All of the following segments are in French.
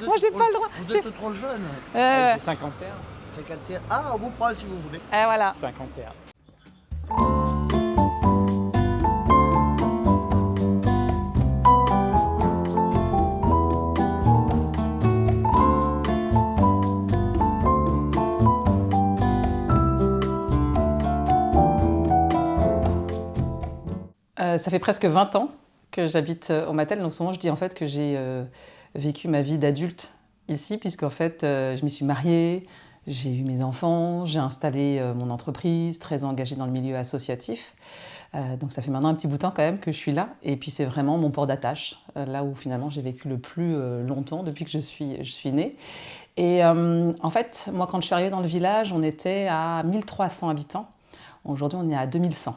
Moi, j'ai pas le droit. Vous êtes trop jeune. J'ai 51. 51. Ah, on vous prend si vous voulez. Voilà. 51. Ça fait presque 20 ans que j'habite au Mattel, donc souvent je dis en fait que j'ai vécu ma vie d'adulte ici, puisqu'en fait je m'y suis mariée, j'ai eu mes enfants, j'ai installé mon entreprise, très engagée dans le milieu associatif. Donc ça fait maintenant un petit bout de temps quand même que je suis là, et puis c'est vraiment mon port d'attache, là où finalement j'ai vécu le plus longtemps depuis que je suis née. Et en fait, moi quand je suis arrivée dans le village, on était à 1300 habitants, aujourd'hui on est à 2100.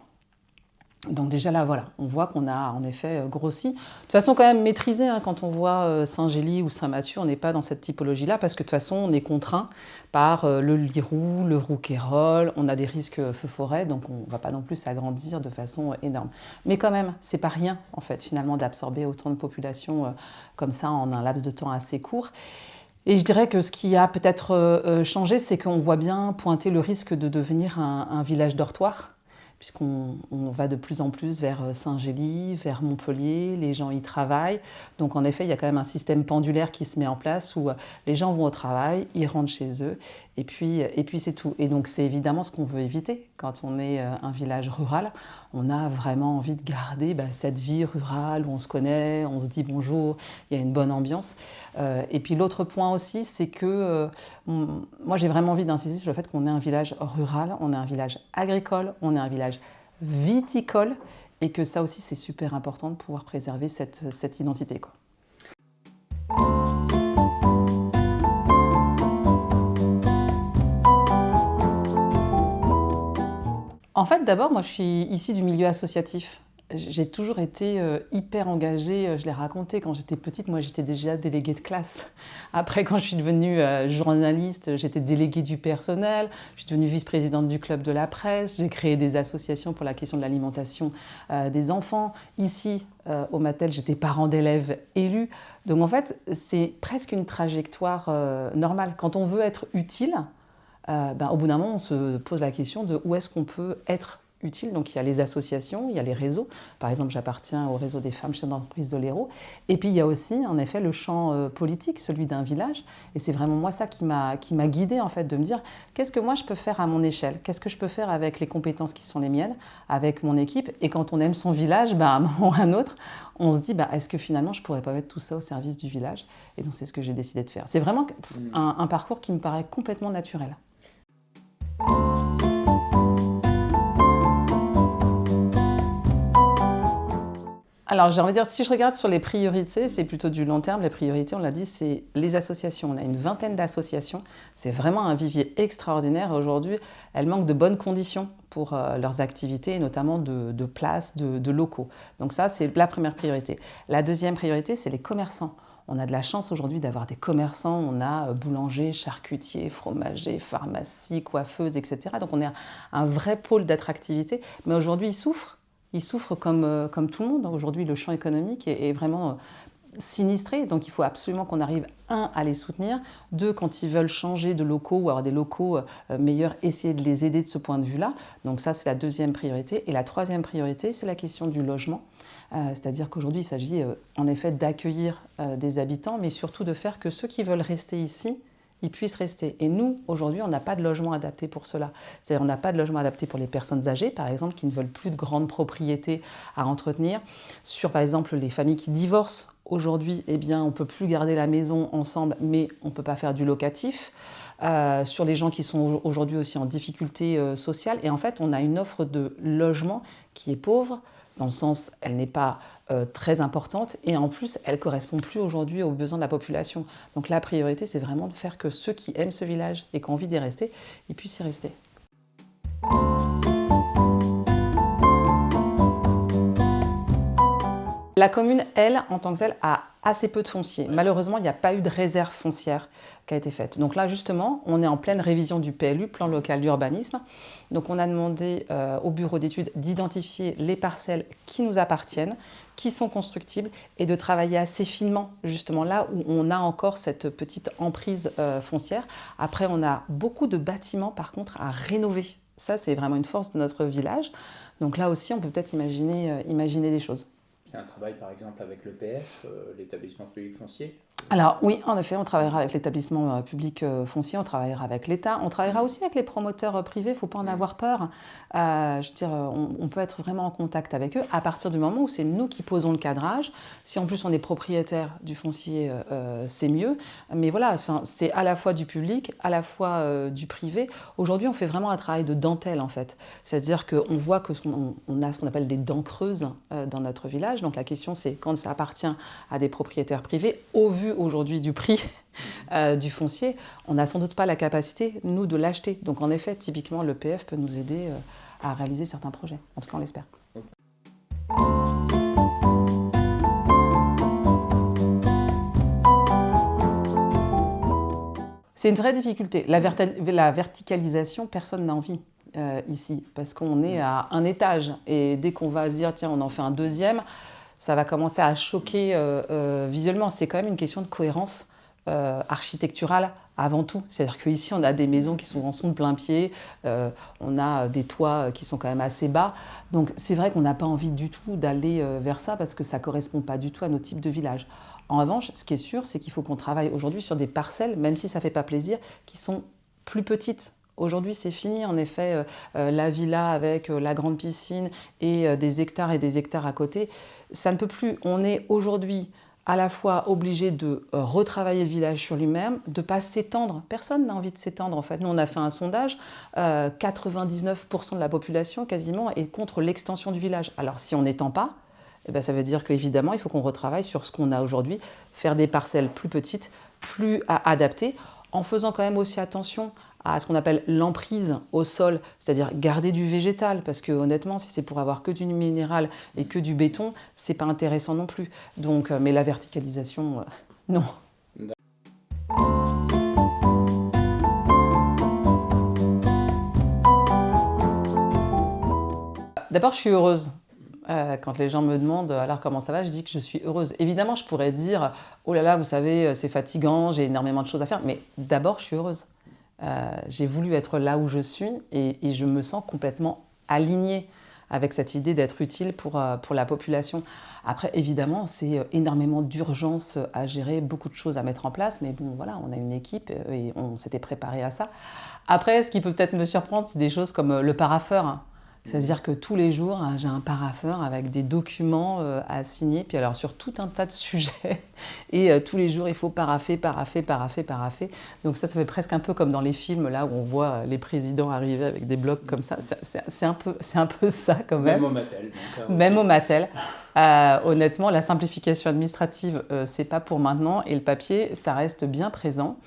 Donc déjà là, voilà, on voit qu'on a en effet grossi. De toute façon, quand même maîtrisé, hein, quand on voit Saint-Gély ou Saint-Mathieu, on n'est pas dans cette typologie-là, parce que de toute façon, on est contraint par le Lirou, le Rouquayrol, on a des risques feu-forêt, donc on ne va pas non plus s'agrandir de façon énorme. Mais quand même, c'est pas rien, en fait, finalement, d'absorber autant de population comme ça en un laps de temps assez court. Et je dirais que ce qui a peut-être changé, c'est qu'on voit bien pointer le risque de devenir un village dortoir, puisqu'on va de plus en plus vers Saint-Gély, vers Montpellier, les gens y travaillent. Donc en effet, il y a quand même un système pendulaire qui se met en place où les gens vont au travail, ils rentrent chez eux, et puis c'est tout. Et donc c'est évidemment ce qu'on veut éviter quand on est un village rural. On a vraiment envie de garder cette vie rurale où on se connaît, on se dit bonjour, il y a une bonne ambiance. Et puis l'autre point aussi, c'est que moi j'ai vraiment envie d'insister sur le fait qu'on est un village rural, on est un village agricole, on est un village viticole, et que ça aussi c'est super important de pouvoir préserver cette identité, quoi. En fait, d'abord, moi je suis issue du milieu associatif. J'ai toujours été hyper engagée, je l'ai raconté, quand j'étais petite, moi j'étais déjà déléguée de classe. Après, quand je suis devenue journaliste, j'étais déléguée du personnel, je suis devenue vice-présidente du club de la presse, j'ai créé des associations pour la question de l'alimentation des enfants. Ici, au Mattel, j'étais parent d'élèves élus. Donc en fait, c'est presque une trajectoire normale. Quand on veut être utile, au bout d'un moment, on se pose la question de où est-ce qu'on peut être utile. Donc il y a les associations, il y a les réseaux. Par exemple, j'appartiens au réseau des femmes chefs d'entreprise de l'Hérault. Et puis il y a aussi, en effet, le champ politique, celui d'un village. Et c'est vraiment moi ça qui m'a guidée, en fait, de me dire qu'est-ce que moi je peux faire à mon échelle, qu'est-ce que je peux faire avec les compétences qui sont les miennes, avec mon équipe. Et quand on aime son village, à un moment ou à un autre, on se dit est-ce que finalement je pourrais pas mettre tout ça au service du village? Et donc c'est ce que j'ai décidé de faire. C'est vraiment un parcours qui me paraît complètement naturel. Alors j'ai envie de dire, si je regarde sur les priorités, c'est plutôt du long terme. Les priorités, on l'a dit, c'est les associations. On a une vingtaine d'associations. C'est vraiment un vivier extraordinaire. Aujourd'hui, elles manquent de bonnes conditions pour leurs activités, et notamment de places, de locaux. Donc ça, c'est la première priorité. La deuxième priorité, c'est les commerçants. On a de la chance aujourd'hui d'avoir des commerçants. On a boulangers, charcutiers, fromagers, pharmacies, coiffeuses, etc. Donc on est un vrai pôle d'attractivité. Mais aujourd'hui, ils souffrent. Ils souffrent comme tout le monde. Aujourd'hui, le champ économique est vraiment sinistré. Donc, il faut absolument qu'on arrive, un, à les soutenir. Deux, quand ils veulent changer de locaux ou avoir des locaux meilleurs, essayer de les aider de ce point de vue-là. Donc ça, c'est la deuxième priorité. Et la troisième priorité, c'est la question du logement. C'est-à-dire qu'aujourd'hui, il s'agit en effet d'accueillir des habitants, mais surtout de faire que ceux qui veulent rester ici, ils puissent rester. Et nous, aujourd'hui, on n'a pas de logement adapté pour cela. C'est-à-dire on n'a pas de logement adapté pour les personnes âgées, par exemple, qui ne veulent plus de grandes propriétés à entretenir. Sur, par exemple, les familles qui divorcent, aujourd'hui, on ne peut plus garder la maison ensemble, mais on ne peut pas faire du locatif. Sur les gens qui sont aujourd'hui aussi en difficulté sociale. Et en fait, on a une offre de logement qui est pauvre, dans le sens, elle n'est pas très importante, et en plus, elle ne correspond plus aujourd'hui aux besoins de la population. Donc la priorité, c'est vraiment de faire que ceux qui aiment ce village et qui ont envie d'y rester, ils puissent y rester. La commune, elle, en tant que telle, a assez peu de foncier. Malheureusement, il n'y a pas eu de réserve foncière qui a été faite. Donc là, justement, on est en pleine révision du PLU, plan local d'urbanisme. Donc on a demandé au bureau d'études d'identifier les parcelles qui nous appartiennent, qui sont constructibles, et de travailler assez finement, justement, là où on a encore cette petite emprise foncière. Après, on a beaucoup de bâtiments, par contre, à rénover. Ça, c'est vraiment une force de notre village. Donc là aussi, on peut peut-être imaginer des choses. C'est un travail par exemple avec l'EPF, l'établissement public foncier. Alors oui, en effet, on travaillera avec l'établissement public foncier, on travaillera avec l'État, on travaillera aussi avec les promoteurs privés, il ne faut pas en avoir peur. Je veux dire, on peut être vraiment en contact avec eux à partir du moment où c'est nous qui posons le cadrage. Si en plus on est propriétaire du foncier, c'est mieux. Mais voilà, c'est à la fois du public, à la fois du privé. Aujourd'hui, on fait vraiment un travail de dentelle en fait. C'est-à-dire qu'on voit qu'on a ce qu'on appelle des dents creuses dans notre village. Donc la question c'est quand ça appartient à des propriétaires privés, au vu aujourd'hui du prix du foncier, on n'a sans doute pas la capacité, nous, de l'acheter. Donc en effet, typiquement, l'EPF peut nous aider à réaliser certains projets. En tout cas, on l'espère. C'est une vraie difficulté. La verticalisation, personne n'a envie ici, parce qu'on est à un étage. Et dès qu'on va se dire, tiens, on en fait un deuxième, ça va commencer à choquer visuellement. C'est quand même une question de cohérence architecturale avant tout. C'est-à-dire qu'ici, on a des maisons qui sont en son de plein pied, on a des toits qui sont quand même assez bas. Donc c'est vrai qu'on n'a pas envie du tout d'aller vers ça parce que ça ne correspond pas du tout à nos types de villages. En revanche, ce qui est sûr, c'est qu'il faut qu'on travaille aujourd'hui sur des parcelles, même si ça ne fait pas plaisir, qui sont plus petites. Aujourd'hui, c'est fini, en effet, la villa avec la grande piscine et des hectares à côté. Ça ne peut plus. On est aujourd'hui à la fois obligé de retravailler le village sur lui-même, de ne pas s'étendre. Personne n'a envie de s'étendre, en fait. Nous, on a fait un sondage, 99% de la population, quasiment, est contre l'extension du village. Alors, si on n'étend pas, eh bien, ça veut dire qu'évidemment, il faut qu'on retravaille sur ce qu'on a aujourd'hui, faire des parcelles plus petites, plus adaptées, en faisant quand même aussi attention à ce qu'on appelle l'emprise au sol, c'est-à-dire garder du végétal, parce que honnêtement, si c'est pour avoir que du minéral et que du béton, c'est pas intéressant non plus. Donc, mais la verticalisation, non. D'abord, je suis heureuse. Quand les gens me demandent alors comment ça va, je dis que je suis heureuse. Évidemment, je pourrais dire oh là là, vous savez, c'est fatigant, j'ai énormément de choses à faire, mais d'abord, je suis heureuse. J'ai voulu être là où je suis et je me sens complètement alignée avec cette idée d'être utile pour la population. Après, évidemment, c'est énormément d'urgences à gérer, beaucoup de choses à mettre en place, mais bon, voilà, on a une équipe et on s'était préparé à ça. Après, ce qui peut peut-être me surprendre, c'est des choses comme le parapheur. C'est-à-dire que tous les jours, j'ai un parapheur avec des documents à signer, puis alors sur tout un tas de sujets. Et tous les jours, il faut parapher. Donc ça fait presque un peu comme dans les films, là où on voit les présidents arriver avec des blocs comme ça. C'est un peu ça quand même. Même au Mattel. Même au Mattel. Honnêtement, la simplification administrative, c'est pas pour maintenant. Et le papier, ça reste bien présent.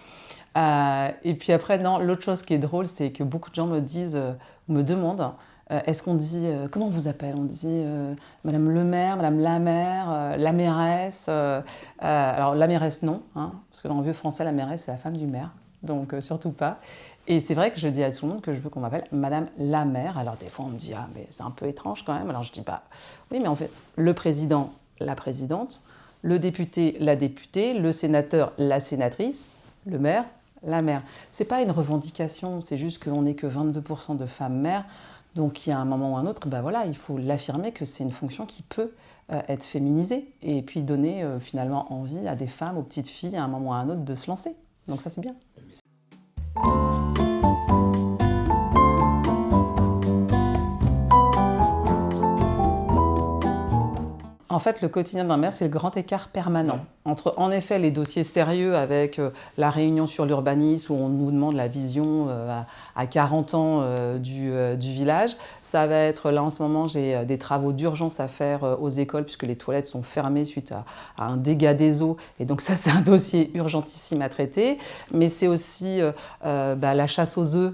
Et puis après, non, l'autre chose qui est drôle, c'est que beaucoup de gens me demandent est-ce qu'on dit, comment on vous appelle? On dit Madame le maire, Madame la maire, la mairesse. Alors la mairesse non, hein, parce que dans le vieux français, la mairesse c'est la femme du maire, donc surtout pas. Et c'est vrai que je dis à tout le monde que je veux qu'on m'appelle Madame la maire. Alors des fois on me dit ah mais c'est un peu étrange quand même. Alors je dis bah oui mais en fait le président, la présidente, le député, la députée, le sénateur, la sénatrice, le maire, la maire. C'est pas une revendication, c'est juste qu'on n'est que 22% de femmes maires. Donc, il y a un moment ou un autre, ben voilà, il faut l'affirmer que c'est une fonction qui peut être féminisée et puis donner finalement envie à des femmes, aux petites filles, à un moment ou à un autre, de se lancer. Donc ça, c'est bien. En fait, le quotidien d'un maire, c'est le grand écart permanent. entre en effet les dossiers sérieux avec la réunion sur l'urbanisme où on nous demande la vision à 40 ans du village. Ça va être, là en ce moment, j'ai des travaux d'urgence à faire aux écoles puisque les toilettes sont fermées suite à un dégât des eaux. Et donc ça, c'est un dossier urgentissime à traiter. Mais c'est aussi la chasse aux œufs,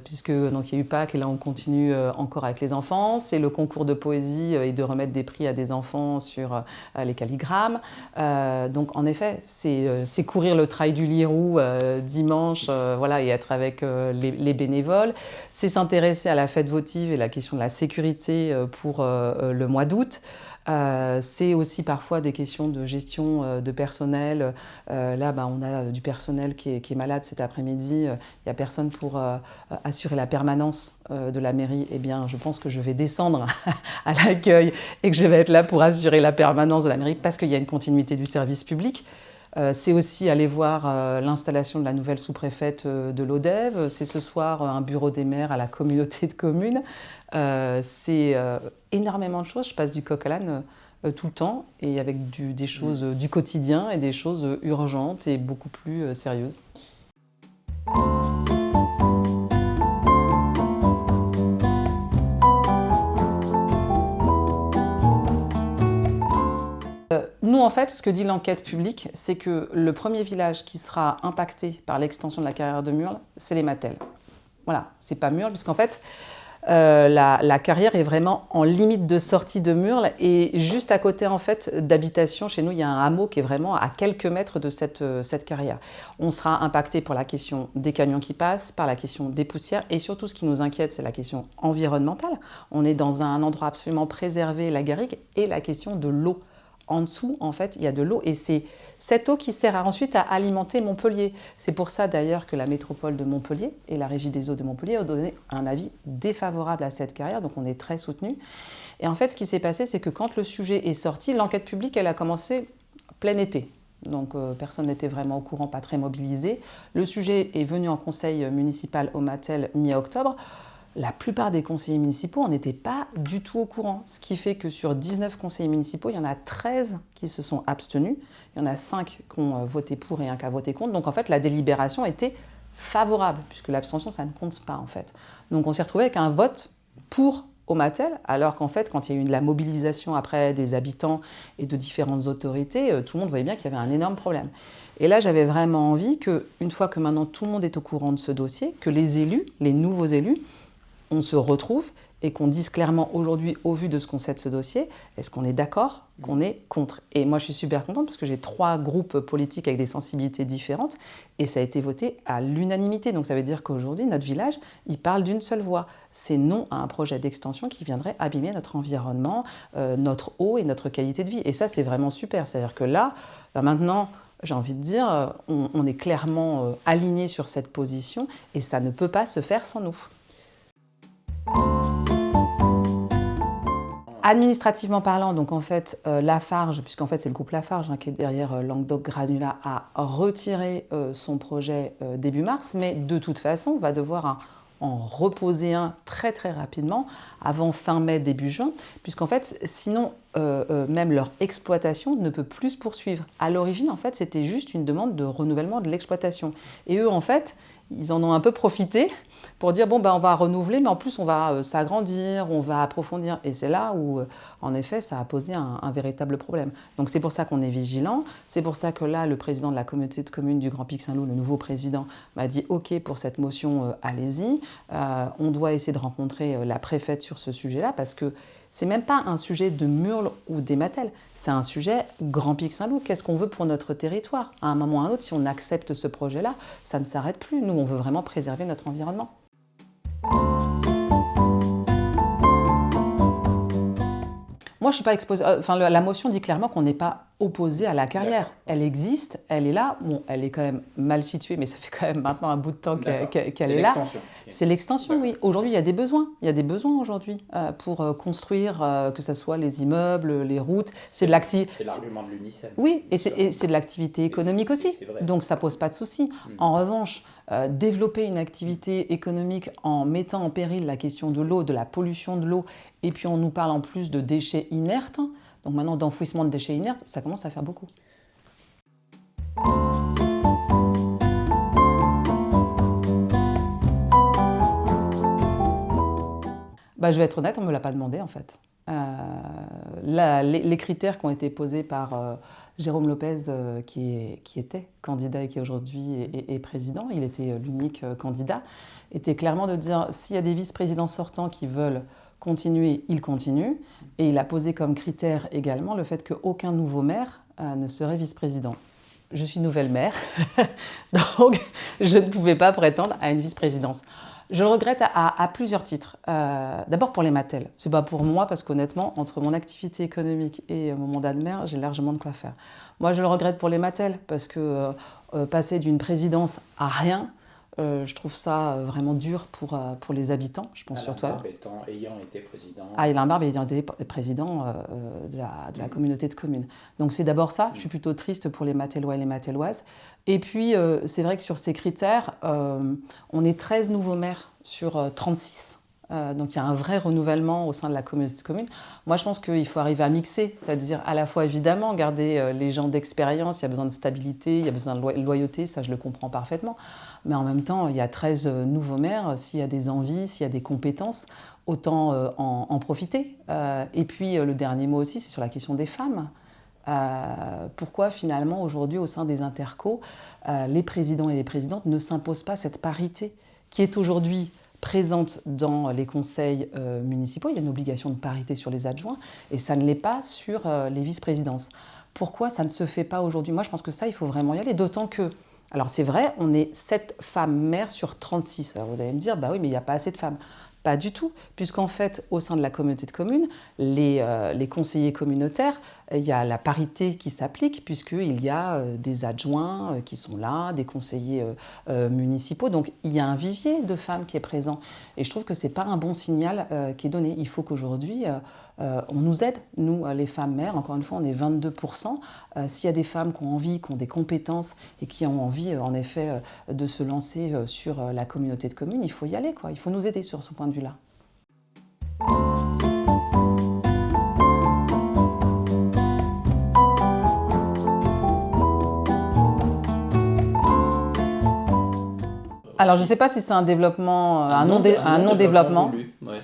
puisque donc, il y a eu Pâques et là on continue encore avec les enfants. C'est le concours de poésie et de remettre des prix à des enfants sur les calligrammes. Donc en effet, c'est courir le trail du Lirou dimanche et être avec les bénévoles. C'est s'intéresser à la fête votive et la question de la sécurité pour le mois d'août. C'est aussi parfois des questions de gestion de personnel. Là, on a du personnel qui est malade cet après-midi. Il n'y a personne pour assurer la permanence de la mairie. Eh bien, je pense que je vais descendre à l'accueil et que je vais être là pour assurer la permanence de la mairie parce qu'il y a une continuité du service public. C'est aussi aller voir l'installation de la nouvelle sous-préfète de l'Odève. C'est ce soir un bureau des maires à la communauté de communes. C'est énormément de choses. Je passe du coq à l'âne tout le temps et avec des choses du quotidien et des choses urgentes et beaucoup plus sérieuses. Nous, en fait, ce que dit l'enquête publique, c'est que le premier village qui sera impacté par l'extension de la carrière de Murles, c'est les Mattels. Voilà, c'est pas Murles, puisqu'en fait, la carrière est vraiment en limite de sortie de Murles et juste à côté en fait d'habitation. Chez nous, il y a un hameau qui est vraiment à quelques mètres de cette carrière. On sera impacté pour la question des camions qui passent, par la question des poussières et surtout ce qui nous inquiète, c'est la question environnementale. On est dans un endroit absolument préservé, la garrigue, et la question de l'eau. En dessous, en fait, il y a de l'eau et c'est cette eau qui sert ensuite à alimenter Montpellier. C'est pour ça d'ailleurs que la métropole de Montpellier et la régie des eaux de Montpellier ont donné un avis défavorable à cette carrière, donc on est très soutenu. Et en fait, ce qui s'est passé, c'est que quand le sujet est sorti, l'enquête publique, elle a commencé plein été. Donc personne n'était vraiment au courant, pas très mobilisé. Le sujet est venu en conseil municipal au Mattel mi-octobre. La plupart des conseillers municipaux n'étaient pas du tout au courant. Ce qui fait que sur 19 conseillers municipaux, il y en a 13 qui se sont abstenus. Il y en a 5 qui ont voté pour et un qui a voté contre. Donc en fait, la délibération était favorable, puisque l'abstention, ça ne compte pas en fait. Donc on s'est retrouvé avec un vote pour au Mattel, alors qu'en fait, quand il y a eu de la mobilisation après des habitants et de différentes autorités, tout le monde voyait bien qu'il y avait un énorme problème. Et là, j'avais vraiment envie qu'une fois que maintenant tout le monde est au courant de ce dossier, que les élus, les nouveaux élus, on se retrouve et qu'on dise clairement aujourd'hui, au vu de ce qu'on sait de ce dossier, est-ce qu'on est d'accord, qu'on est contre? Et moi, je suis super contente parce que j'ai 3 groupes politiques avec des sensibilités différentes et ça a été voté à l'unanimité. Donc ça veut dire qu'aujourd'hui, notre village, il parle d'une seule voix. C'est non à un projet d'extension qui viendrait abîmer notre environnement, notre eau et notre qualité de vie. Et ça, c'est vraiment super. C'est-à-dire que là, maintenant, j'ai envie de dire, on est clairement aligné sur cette position et ça ne peut pas se faire sans nous. Administrativement parlant, donc en fait, Lafarge, puisqu'en fait c'est le groupe Lafarge qui est derrière Languedoc Granulat, a retiré son projet début mars, mais de toute façon, on va devoir en reposer un très très rapidement, avant fin mai, début juin, puisqu'en fait, sinon, même leur exploitation ne peut plus se poursuivre. À l'origine, en fait, c'était juste une demande de renouvellement de l'exploitation. Et eux, en fait, ils en ont un peu profité pour dire, bon, on va renouveler, mais en plus, on va s'agrandir, on va approfondir. Et c'est là où, en effet, ça a posé un véritable problème. Donc, c'est pour ça qu'on est vigilant. C'est pour ça que là, le président de la communauté de communes du Grand Pic Saint-Loup, le nouveau président, m'a dit, OK, pour cette motion, allez-y. On doit essayer de rencontrer la préfète sur ce sujet-là, parce que c'est même pas un sujet de Murles ou des Mattels, c'est un sujet Grand Pic Saint-Loup. Qu'est-ce qu'on veut pour notre territoire? À un moment ou à un autre, si on accepte ce projet-là, ça ne s'arrête plus. Nous, on veut vraiment préserver notre environnement. Moi, je ne suis pas exposée. La motion dit clairement qu'on n'est pas opposé à la carrière. Elle existe, elle est là. Bon, elle est quand même mal située, mais ça fait quand même maintenant un bout de temps qu'elle est là. C'est l'extension, oui. Aujourd'hui, il y a des besoins. Il y a des besoins aujourd'hui pour construire, que ce soit les immeubles, les routes. C'est l'argument de l'UNICEF. Oui, et c'est de l'activité économique aussi. Donc, ça ne pose pas de souci. En revanche, développer une activité économique en mettant en péril la question de l'eau, de la pollution de l'eau, et puis on nous parle en plus de déchets inertes, donc maintenant d'enfouissement de déchets inertes, ça commence à faire beaucoup. Je vais être honnête, on ne me l'a pas demandé en fait. Les critères qui ont été posés par Jérôme Lopez, qui était candidat et qui aujourd'hui est président, il était l'unique candidat, était clairement de dire s'il y a des vice-présidents sortants qui veulent continuer, ils continuent. Et il a posé comme critère également le fait qu'aucun nouveau maire ne serait vice-président. Je suis nouvelle maire, donc je ne pouvais pas prétendre à une vice-présidence. Je le regrette à plusieurs titres. D'abord pour les Mattel. Ce n'est pas pour moi parce qu'honnêtement, entre mon activité économique et mon mandat de maire, j'ai largement de quoi faire. Moi, je le regrette pour les Mattel parce que passer d'une présidence à rien, je trouve ça vraiment dur pour les habitants, je pense surtout. Ayant été président. Alain Barbe ayant été président de la communauté de communes. Donc c'est d'abord ça, je suis plutôt triste pour les Mattellois et les Mattelloises. Et puis c'est vrai que sur ces critères, on est 13 nouveaux maires sur 36. Donc il y a un vrai renouvellement au sein de la communauté de communes. Moi je pense qu'il faut arriver à mixer, c'est-à-dire à la fois évidemment garder les gens d'expérience, il y a besoin de stabilité, il y a besoin de loyauté, ça je le comprends parfaitement. Mais en même temps, il y a 13 nouveaux maires, s'il y a des envies, s'il y a des compétences, autant en profiter. Et puis le dernier mot aussi, c'est sur la question des femmes. Pourquoi finalement aujourd'hui au sein des intercos, les présidents et les présidentes ne s'imposent pas cette parité qui est aujourd'hui présente dans les conseils municipaux. Il y a une obligation de parité sur les adjoints et ça ne l'est pas sur les vice-présidences. Pourquoi ça ne se fait pas aujourd'hui? Moi, je pense que ça, il faut vraiment y aller, d'autant que, alors c'est vrai, on est 7 femmes maires sur 36. Alors vous allez me dire, bah oui, mais il n'y a pas assez de femmes. Pas du tout, puisqu'en fait, au sein de la communauté de communes, les conseillers communautaires, il y a la parité qui s'applique, puisqu'il y a des adjoints qui sont là, des conseillers municipaux. Donc, il y a un vivier de femmes qui est présent. Et je trouve que ce n'est pas un bon signal qui est donné. Il faut qu'aujourd'hui, on nous aide, nous, les femmes maires. Encore une fois, on est 22%. S'il y a des femmes qui ont envie, qui ont des compétences et qui ont envie, en effet, de se lancer sur la communauté de communes, il faut y aller, quoi. Il faut nous aider sur ce point de vue-là. Alors, je ne sais pas si c'est un développement, un non-développement. Ouais.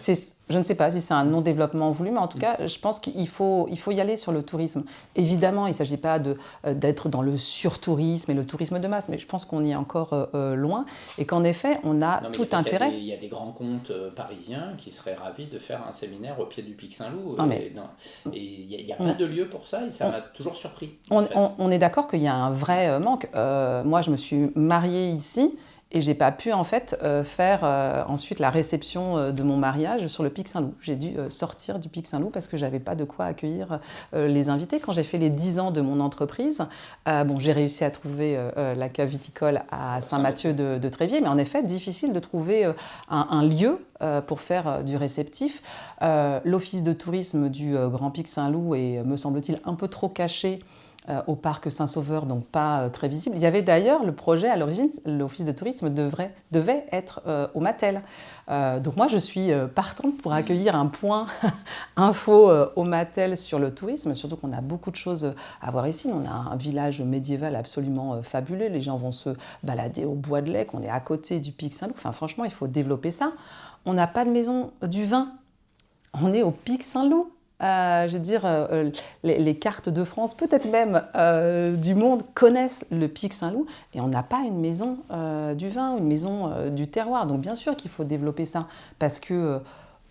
Je ne sais pas si c'est un non-développement voulu, mais en tout cas, je pense qu'il faut y aller sur le tourisme. Évidemment, il ne s'agit pas d'être dans le surtourisme et le tourisme de masse, mais je pense qu'on y est encore loin et qu'en effet, on a tout intérêt. Il y a des grands comptes parisiens qui seraient ravis de faire un séminaire au pied du Pic Saint-Loup. Et il n'y a pas de lieu pour ça et ça m'a toujours surpris. On est d'accord qu'il y a un vrai manque. Moi, je me suis mariée ici. Et j'ai pas pu en fait faire ensuite la réception de mon mariage sur le Pic Saint-Loup. J'ai dû sortir du Pic Saint-Loup parce que j'avais pas de quoi accueillir les invités. Quand j'ai fait les 10 ans de mon entreprise, j'ai réussi à trouver la cave viticole à Saint-Mathieu de Tréviers, mais en effet, difficile de trouver un lieu pour faire du réceptif. L'office de tourisme du Grand Pic Saint-Loup est, me semble-t-il, un peu trop caché au parc Saint-Sauveur, donc pas très visible. Il y avait d'ailleurs le projet à l'origine, l'office de tourisme devait être au Mattel. Donc moi je suis partante pour accueillir un point info au Mattel sur le tourisme, surtout qu'on a beaucoup de choses à voir ici. On a un village médiéval absolument fabuleux, les gens vont se balader au Bois de Lec, on est à côté du Pic Saint-Loup, enfin franchement il faut développer ça. On n'a pas de maison du vin, on est au Pic Saint-Loup. Je veux dire, les cartes de France, peut-être même du monde, connaissent le Pic Saint-Loup et on n'a pas une maison du vin, une maison du terroir. Donc bien sûr qu'il faut développer ça parce que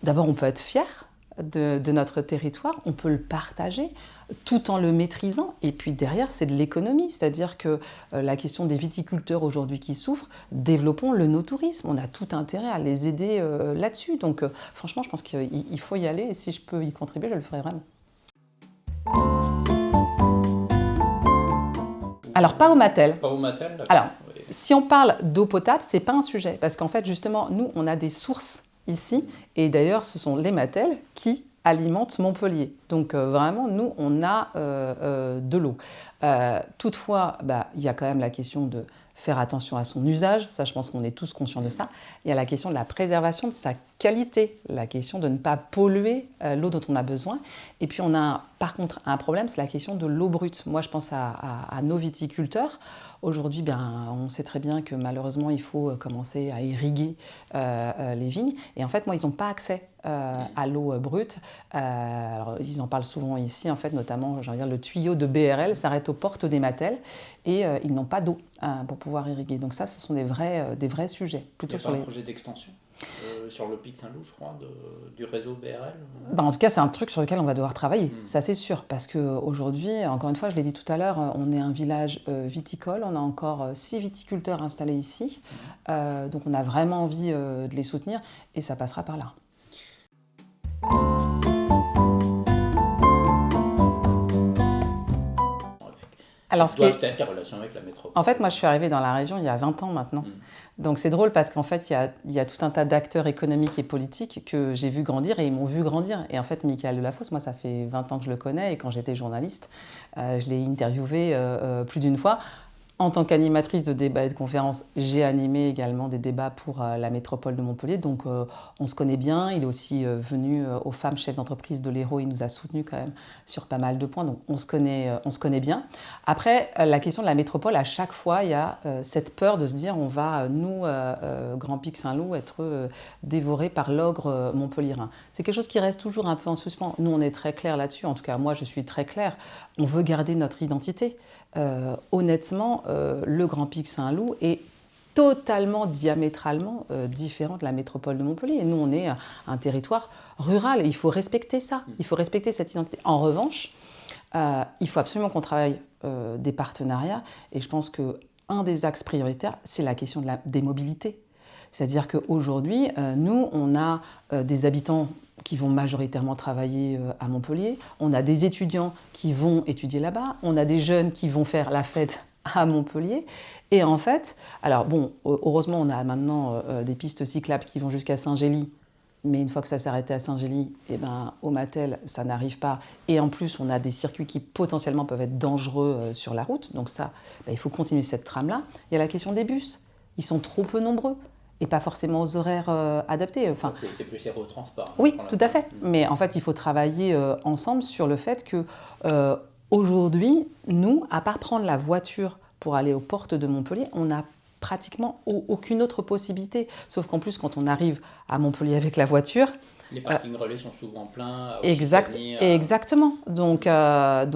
d'abord on peut être fier de notre territoire, on peut le partager tout en le maîtrisant et puis derrière c'est de l'économie, c'est-à-dire que la question des viticulteurs aujourd'hui qui souffrent, développons le no-tourisme, on a tout intérêt à les aider là-dessus, donc franchement je pense qu'il faut y aller et si je peux y contribuer je le ferai vraiment. Alors pas au Mattel. Pas au Mattel, d'accord. Alors si on parle d'eau potable, c'est pas un sujet parce qu'en fait justement nous on a des sources ici et d'ailleurs ce sont les Mattel qui alimentent Montpellier. Donc vraiment, nous, on a de l'eau. Toutefois, il y a quand même la question de faire attention à son usage, ça je pense qu'on est tous conscients de ça. Il y a la question de la préservation de sa qualité, la question de ne pas polluer l'eau dont on a besoin. Et puis on a par contre un problème, c'est la question de l'eau brute. Moi je pense à nos viticulteurs. Aujourd'hui, on sait très bien que malheureusement il faut commencer à irriguer les vignes. Et en fait, moi, ils n'ont pas accès à l'eau brute. Alors, ils en parlent souvent ici, en fait, notamment, le tuyau de BRL s'arrête aux portes des Mattel et ils n'ont pas d'eau pour pouvoir irriguer. Donc ça, ce sont des vrais sujets. Plutôt il y a pas un projet d'extension sur le Pic Saint-Loup, je crois, du réseau BRL. En tout cas, c'est un truc sur lequel on va devoir travailler, ça c'est sûr. Parce qu'aujourd'hui, encore une fois, je l'ai dit tout à l'heure, on est un village viticole, on a encore 6 viticulteurs installés ici. Donc on a vraiment envie de les soutenir et ça passera par là. Alors, doivent être les relations avec la métropole. En fait, moi, je suis arrivée dans la région il y a 20 ans maintenant. Donc, c'est drôle parce qu'en fait, il y a tout un tas d'acteurs économiques et politiques que j'ai vu grandir et ils m'ont vu grandir. Et en fait, Michaël Delafosse, moi, ça fait 20 ans que je le connais et quand j'étais journaliste, je l'ai interviewé plus d'une fois. En tant qu'animatrice de débats et de conférences, j'ai animé également des débats pour la métropole de Montpellier. Donc, on se connaît bien. Il est aussi venu aux femmes chefs d'entreprise de l'Hérault. Il nous a soutenus quand même sur pas mal de points. Donc, on se connaît bien. Après, la question de la métropole, à chaque fois, il y a cette peur de se dire on va, nous, Grand Pic Saint-Loup, être dévorés par l'ogre montpelliérain. C'est quelque chose qui reste toujours un peu en suspens. Nous, on est très clair là-dessus. En tout cas, moi, je suis très claire. On veut garder notre identité. Honnêtement, le Grand Pic Saint-Loup est totalement, diamétralement différent de la métropole de Montpellier. Et nous, on est un territoire rural et il faut respecter ça, il faut respecter cette identité. En revanche, il faut absolument qu'on travaille des partenariats et je pense qu'un des axes prioritaires, c'est la question des mobilités. C'est-à-dire qu'aujourd'hui, nous, on a des habitants qui vont majoritairement travailler à Montpellier, on a des étudiants qui vont étudier là-bas, on a des jeunes qui vont faire la fête à Montpellier. Et en fait, alors bon, heureusement, on a maintenant des pistes cyclables qui vont jusqu'à Saint-Gély, mais une fois que ça s'est arrêté à Saint-Gély, au Mattel, ça n'arrive pas. Et en plus, on a des circuits qui potentiellement peuvent être dangereux sur la route. Donc ça, il faut continuer cette trame-là. Il y a la question des bus. Ils sont trop peu nombreux. Et pas forcément aux horaires adaptés. Enfin, c'est plus aérotransport. Oui, tout à fait. Mais en fait, il faut travailler ensemble sur le fait que aujourd'hui, nous, à part prendre la voiture pour aller aux portes de Montpellier, on n'a pratiquement aucune autre possibilité. Sauf qu'en plus, quand on arrive à Montpellier avec la voiture... Les parkings relais sont souvent pleins. Exactement. Donc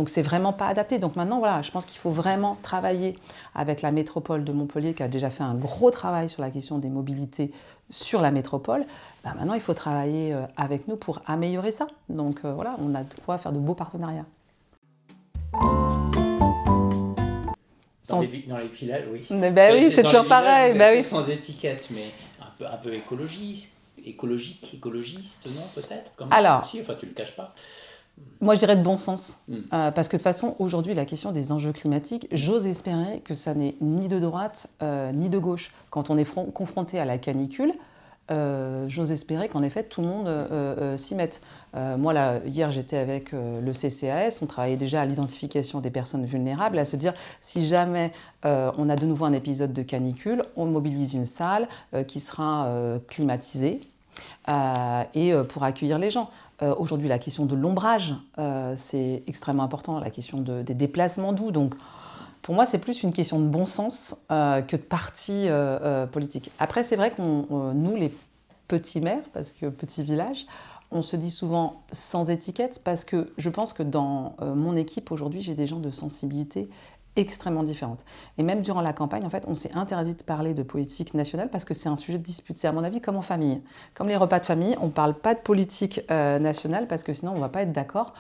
c'est vraiment pas adapté. Donc maintenant, voilà, je pense qu'il faut vraiment travailler avec la métropole de Montpellier qui a déjà fait un gros travail sur la question des mobilités sur la métropole. Maintenant, il faut travailler avec nous pour améliorer ça. Donc voilà, on a de quoi faire de beaux partenariats. Dans les villages, oui. Oui, c'est toujours pareil. Oui. Sans étiquette, mais un peu écologiste, non, peut-être. Alors, aussi, enfin, tu le caches pas. Moi, je dirais de bon sens. Parce que de toute façon, aujourd'hui, la question des enjeux climatiques, j'ose espérer que ça n'est ni de droite ni de gauche. Quand on est confronté à la canicule, j'ose espérer qu'en effet, tout le monde s'y mette. Moi, là, hier, j'étais avec le CCAS. On travaillait déjà à l'identification des personnes vulnérables, à se dire, si jamais on a de nouveau un épisode de canicule, on mobilise une salle qui sera climatisée. Et pour accueillir les gens. Aujourd'hui, la question de l'ombrage, c'est extrêmement important, la question des déplacements doux. Donc, pour moi, c'est plus une question de bon sens que de parti politique. Après, c'est vrai qu'on, nous, les petits maires, parce que petits villages, on se dit souvent sans étiquette, parce que je pense que dans mon équipe, aujourd'hui, j'ai des gens de sensibilité extrêmement différentes. Et même durant la campagne, en fait, on s'est interdit de parler de politique nationale parce que c'est un sujet de dispute. C'est à mon avis comme en famille. Comme les repas de famille, on ne parle pas de politique nationale parce que sinon on ne va pas être d'accord.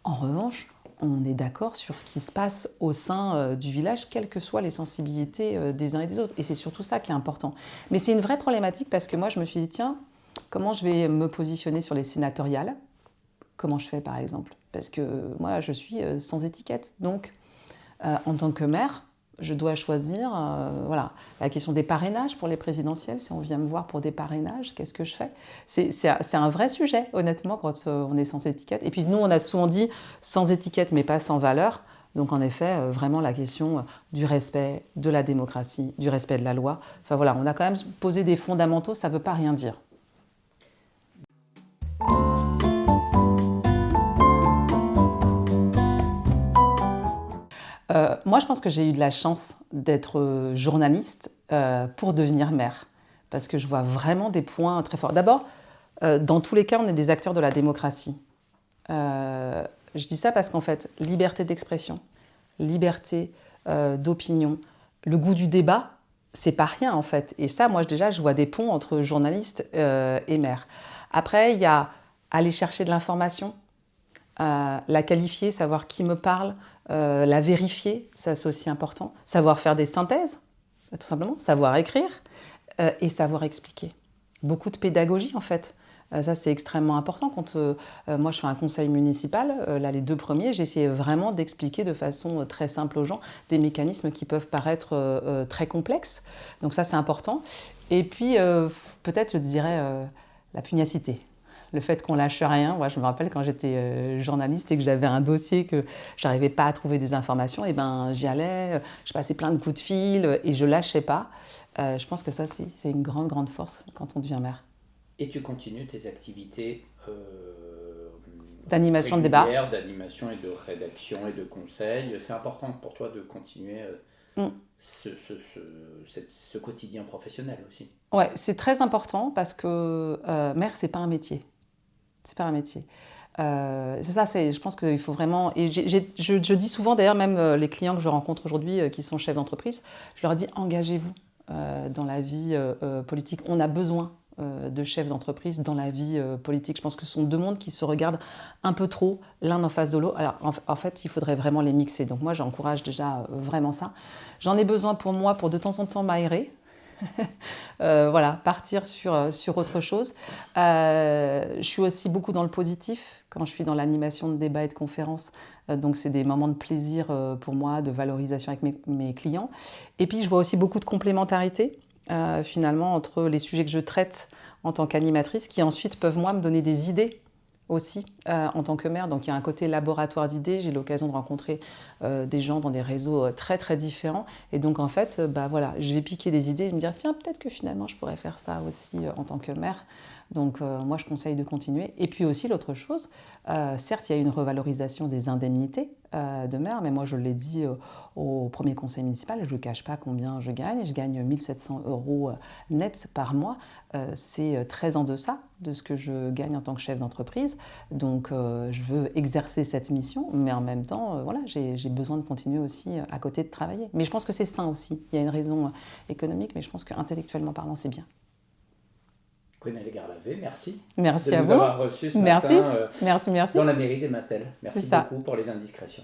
En revanche, on est d'accord sur ce qui se passe au sein du village, quelles que soient les sensibilités des uns et des autres. Et c'est surtout ça qui est important. Mais c'est une vraie problématique parce que moi, je me suis dit, tiens, comment je vais me positionner sur les sénatoriales ? Comment je fais, par exemple ? Parce que moi, je suis sans étiquette. Donc, en tant que maire, je dois choisir, voilà, la question des parrainages pour les présidentielles, si on vient me voir pour des parrainages, qu'est-ce que je fais? C'est un vrai sujet, honnêtement, quand on est sans étiquette. Et puis nous, on a souvent dit sans étiquette, mais pas sans valeur. Donc en effet, vraiment la question du respect de la démocratie, du respect de la loi. Enfin voilà, on a quand même posé des fondamentaux, ça ne veut pas rien dire. Moi, je pense que j'ai eu de la chance d'être journaliste pour devenir maire, parce que je vois vraiment des points très forts. D'abord, dans tous les cas, on est des acteurs de la démocratie. Je dis ça parce qu'en fait, liberté d'expression, liberté d'opinion, le goût du débat, c'est pas rien en fait. Et ça, moi déjà, je vois des ponts entre journalistes et maires. Après, il y a aller chercher de l'information, la qualifier, savoir qui me parle, la vérifier, ça c'est aussi important. Savoir faire des synthèses, tout simplement, savoir écrire et savoir expliquer. Beaucoup de pédagogie en fait. Ça c'est extrêmement important. Quand moi je fais un conseil municipal, là les 2 premiers, j'essayais vraiment d'expliquer de façon très simple aux gens des mécanismes qui peuvent paraître très complexes. Donc ça c'est important. Et puis peut-être je dirais la pugnacité. Le fait qu'on lâche rien. Moi, je me rappelle quand j'étais journaliste et que j'avais un dossier que j'arrivais pas à trouver des informations, et ben j'y allais, je passais plein de coups de fil et je lâchais pas. Je pense que ça, c'est une grande, grande force quand on devient maire. Et tu continues tes activités d'animation de débat, d'animation et de rédaction et de conseil. C'est important pour toi de continuer ce quotidien professionnel aussi. Ouais, c'est très important parce que maire, c'est pas un métier. C'est pas un métier. C'est ça, je pense qu'il faut vraiment... Et je dis souvent, d'ailleurs, même les clients que je rencontre aujourd'hui qui sont chefs d'entreprise, je leur dis engagez-vous dans la vie politique. On a besoin de chefs d'entreprise dans la vie politique. Je pense que ce sont 2 mondes qui se regardent un peu trop l'un en face de l'autre. Alors en fait, il faudrait vraiment les mixer. Donc moi, j'encourage déjà vraiment ça. J'en ai besoin pour moi, pour de temps en temps m'aérer. Voilà, partir sur autre chose. Je suis aussi beaucoup dans le positif quand je suis dans l'animation de débats et de conférences. Donc c'est des moments de plaisir pour moi, de valorisation avec mes clients. Et puis je vois aussi beaucoup de complémentarité finalement entre les sujets que je traite en tant qu'animatrice qui ensuite peuvent moi me donner des idées aussi en tant que maire. Donc il y a un côté laboratoire d'idées, j'ai l'occasion de rencontrer des gens dans des réseaux très très différents et donc en fait voilà, je vais piquer des idées et me dire tiens peut-être que finalement je pourrais faire ça aussi en tant que maire. Donc moi je conseille de continuer. Et puis aussi l'autre chose, certes il y a une revalorisation des indemnités de maire, mais moi je l'ai dit au premier conseil municipal, je ne cache pas combien je gagne 1 700 € net par mois, c'est très en deçà de ce que je gagne en tant que chef d'entreprise, donc je veux exercer cette mission, mais en même temps voilà, j'ai besoin de continuer aussi à côté de travailler. Mais je pense que c'est sain aussi, il y a une raison économique, mais je pense qu'intellectuellement parlant c'est bien. Gwenaëlle Garlavé, merci. Merci de à nous vous. avoir reçus ce matin merci. dans la mairie des Mattel. Merci beaucoup pour les indiscrétions.